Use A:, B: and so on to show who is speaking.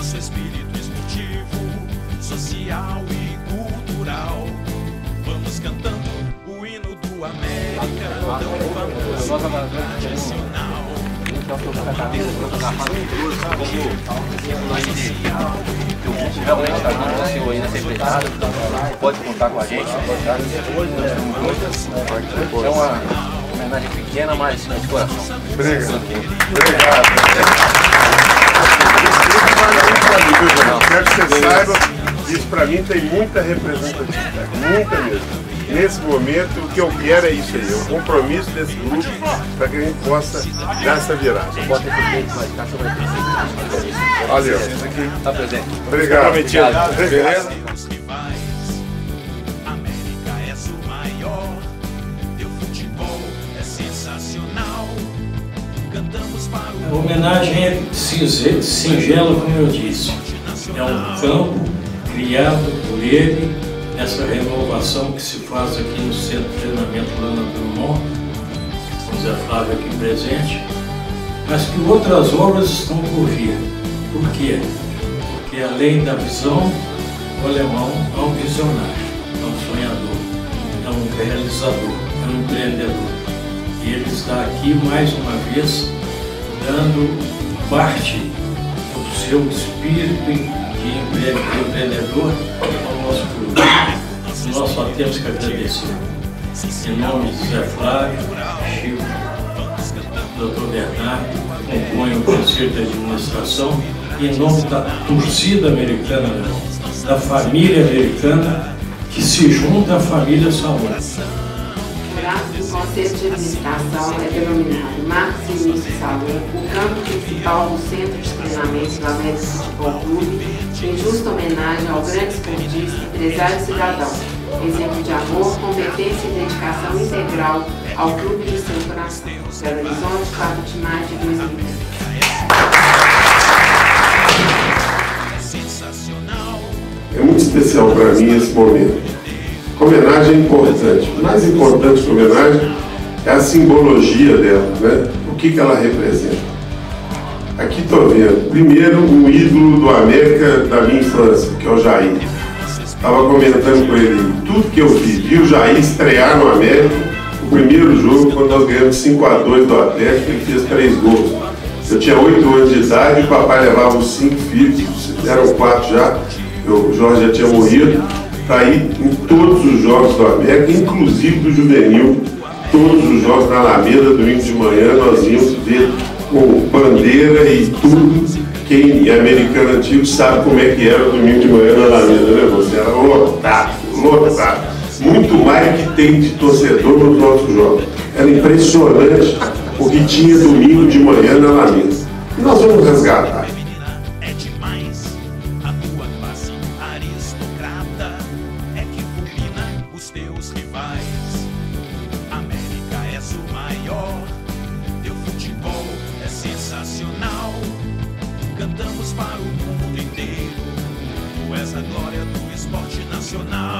A: nosso espírito esportivo, social e cultural. Vamos cantando o hino do América, dando valor tradicional.
B: Realmente está dando o seu aí nessa empreitada, pode contar com a gente. É uma homenagem pequena, mas de coração.
C: Obrigado. Quero que você saiba, isso para mim tem muita representatividade, muita mesmo. Nesse momento, o que eu quero é isso aí, é o compromisso desse grupo para que a gente possa dar essa virada. Valeu.
B: Está presente.
C: Obrigado. Beleza?
A: América és o maior, teu futebol é sensacional. Cantamos para o
D: A homenagem é singela, como eu disse. É um campo criado por ele, essa renovação que se faz aqui no Centro de Treinamento Lana Drummond, com o Zé Flávio aqui presente, mas que outras obras estão por vir. Por quê? Porque além da visão, o alemão é um visionário, é um sonhador, é um realizador, é um empreendedor. E ele está aqui mais uma vez dando parte do seu espírito de empreendedor ao nosso clube. Nós só temos que agradecer. Em nome de Zé Flávio, Chico, Dr. Bernardo, compõe o Conselho de Administração, e em nome da torcida americana, da família americana, que se junta à família Saúde.
E: O Conselho de Administração é denominado Marcos Vinícius Salum, o campo principal do Centro de Treinamento do América Futebol Clube, em justa homenagem ao grande esportista, empresário e cidadão, exemplo de amor, competência e dedicação integral ao clube do seu coração. Belo Horizonte, 4 de maio de 2020.
C: É muito especial para mim esse momento. A homenagem é importante. O mais importante que a homenagem é a simbologia dela, né? O que ela representa. Aqui estou vendo, primeiro, um ídolo do América da minha infância, que é o Jair. Estava comentando com ele tudo que eu vi o Jair estrear no América, o primeiro jogo, quando nós ganhamos 5-2 do Atlético, ele fez 3 gols. Eu tinha 8 anos de idade e o papai levava os 5 filhos, eram 4 já, o Jorge já tinha morrido, para ir em todos os jogos do América, inclusive do Juvenil, todos os jogos na Alameda, domingo de manhã, nós íamos ver com bandeira e tudo. Quem é americano antigo sabe como é que era o domingo de manhã na Alameda, né? Você era lotado. Muito mais que tem de torcedor nos nossos jogos. Era impressionante o que tinha domingo de manhã na Alameda. E nós vamos resgatar.
A: é demais, a tua classe aristocrata é que fulmina os teus rivais. América és o maior, teu futebol é sensacional. Cantamos para o mundo inteiro, tu és a glória do esporte nacional.